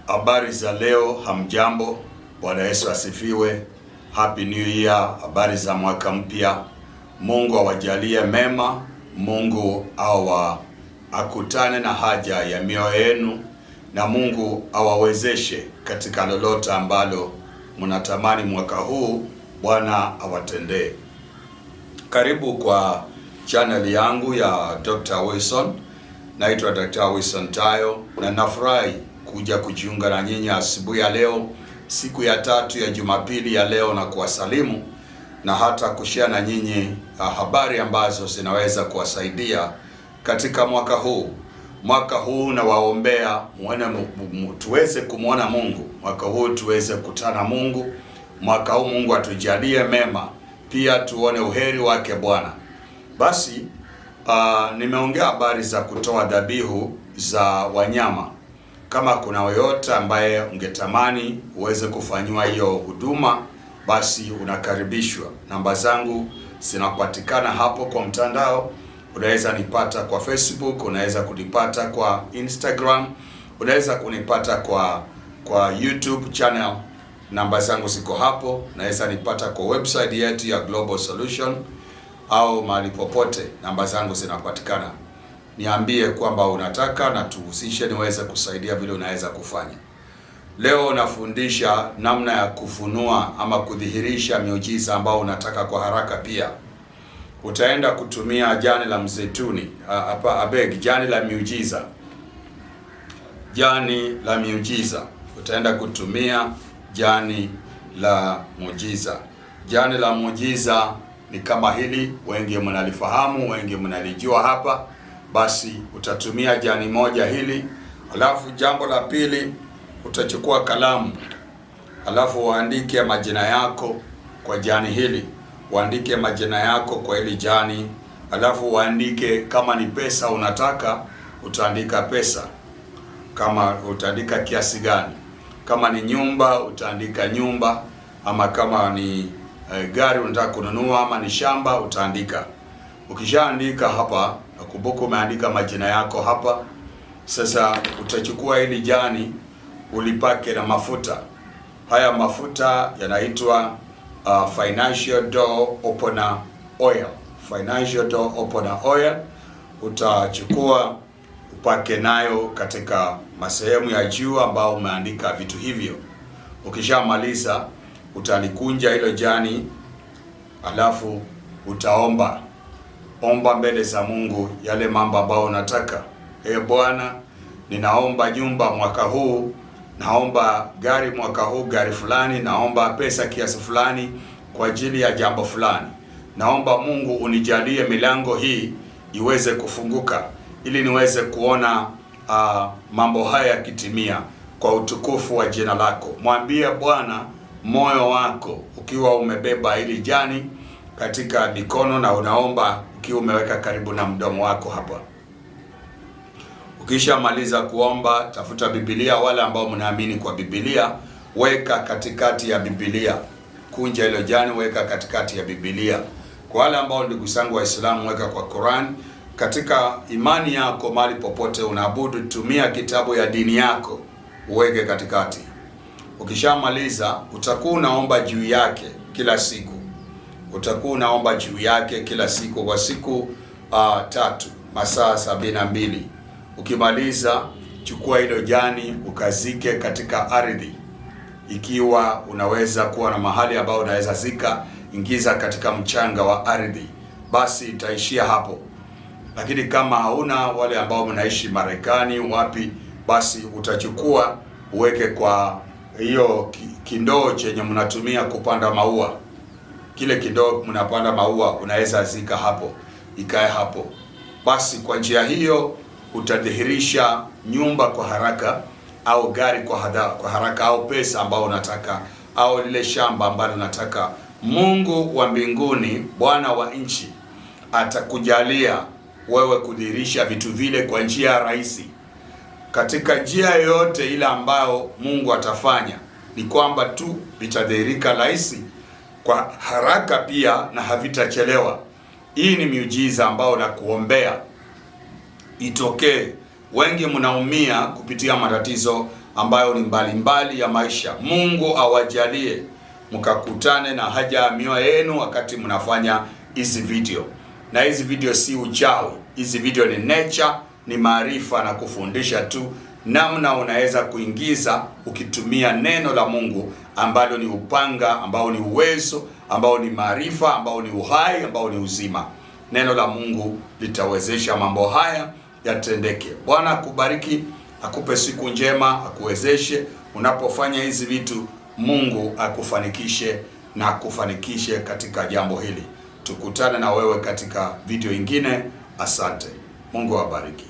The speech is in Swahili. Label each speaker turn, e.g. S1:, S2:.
S1: Habari za leo, hamjambo. Bwana Yesu asifiwe. Happy New Year. Habari za mwaka mpya. Mungu awajalie mema. Mungu akutane na haja ya mioyo yenu, na Mungu awawezeshe katika lolote ambalo mnatamani mwaka huu Bwana awatendee. Karibu kwa channel yangu ya Dr. Wilson. Naitwa Dr. Wilson Tayo na nafurahi kuja kujiunga na nyinyi asubuhi ya leo, siku ya tatu ya Jumapili ya leo, na kuwasalimu na hata kushare na nyinyi habari ambazo zinaweza kuwasaidia katika mwaka huu. Mwaka huu na waombea tuweze kumwona Mungu. Mwaka huu tuweze kutana Mungu. Mwaka huu Mungu atujalie mema, pia tuone uheri wake Bwana. Basi nimeongea habari za kutoa dhabihu za wanyama. Kama kuna yoyote ambaye ungetamani uweze kufanyiwa hiyo huduma, basi unakaribishwa. Namba zangu zinapatikana hapo kwa mtandao. Unaweza nipata kwa Facebook, unaweza kunipata kwa Instagram, unaweza kunipata kwa YouTube channel. Namba zangu ziko hapo. Unaweza nipata kwa website yetu ya Global Solution au mahali popote, namba zangu zinapatikana. Niambie kwamba unataka na tuhusishe niweze kusaidia vile unaweza kufanya. Leo nafundisha namna ya kufunua ama kudhihirisha miujiza ambao unataka kwa haraka. Pia utaenda kutumia jani la mzeituni, jani la miujiza. Jani la miujiza. Utaenda kutumia jani la muujiza. Jani la muujiza ni kama hili, wengi mnalifahamu, wengi mnalijua hapa. Basi utatumia jani moja hili. Alafu jambo la pili, utachukua kalamu, alafu uandike majina yako kwa jani hili. Uandike majina yako kwa hili jani. Alafu uandike kama ni pesa unataka, utaandika pesa, kama utaandika kiasi gani. Kama ni nyumba utaandika nyumba, ama kama ni gari unataka kununua, ama ni shamba utaandika. Ukishaandika hapa, nakumbuka umeandika majina yako hapa. Sasa utachukua hili jani ulipake na mafuta. Haya mafuta yanaitwa Financial Door Opener Oil. Financial Door Opener Oil. Utachukua upake nayo katika masehemu ya juu ambao umeandika vitu hivyo. Ukishamaliza utalikunja hilo jani, alafu utaomba mbele za Mungu yale mambo ambayo unataka. Bwana, ninaomba nyumba mwaka huu, naomba gari mwaka huu, gari fulani, naomba pesa kiasi fulani kwa ajili ya jambo fulani. Naomba Mungu unijalie milango hii iweze kufunguka ili niweze kuona mambo haya yakitimia kwa utukufu wa jina lako. Mwambie Bwana moyo wako ukiwa umebeba hili jani katika mikono, na unaomba ukiwa umeweka karibu na mdomo wako hapa. Ukishamaliza kuomba, tafuta Biblia. Wale ambao mnaamini kwa Biblia, weka katikati ya Biblia. Kunja hilo jani, weka katikati ya Biblia. Kwa wale ambao ndugu zangu Waislamu, weka kwa Quran. Katika imani yako, mahali popote unaabudu, tumia kitabu ya dini yako, uweke katikati. Ukishamaliza, utakuwa unaomba juu yake kila siku. Utakuwa unaomba juu yake kila siku kwa siku 3, masaa 72. Ukimaliza, chukua hilo jani ukazike katika ardhi. Ikiwa unaweza kuwa na mahali ambao unaweza zika, ingiza katika mchanga wa ardhi, basi itaishia hapo. Lakini kama hauna, wale ambao mnaishi Marekani wapi, basi utachukua uweke kwa hiyo kindoo chenye mnatumia kupanda maua. Kile kindoo mnapanda maua, unaweza zika hapo, ikae hapo. Basi kwa njia hiyo utadhihirisha nyumba kwa haraka, au gari kwa haraka, au pesa ambao unataka, au lile shamba ambalo unataka. Mungu wa mbinguni, Bwana wa nchi, atakujalia wewe kudhihirisha vitu vile kwa njia rahisi. Katika njia yoyote ile ambayo Mungu atafanya, ni kwamba tu vitadhihirika rahisi, kwa haraka pia, na havitachelewa. Hii ni miujiza ambao nakuombea itokee. Wengi mnaumia kupitia matatizo ambayo ni mbalimbali ya maisha. Mungu awajalie mkakutane na haja ya mioyo yenu wakati mnafanya hizi video. Na hizi video si uchawi, hizi video ni nature, ni maarifa na kufundisha tu namna unaweza kuingiza ukitumia neno la Mungu ambalo ni upanga, ambao ni uwezo, ambao ni maarifa, ambao ni uhai, ambao ni uzima. Neno la Mungu litawezesha mambo haya yatendeke. Bwana akubariki, akupe siku njema, akuwezeshe unapofanya hizi vitu. Mungu akufanikishe na akufanikishe katika jambo hili. Tukutane na wewe katika video ingine. Asante. Mungu awabariki.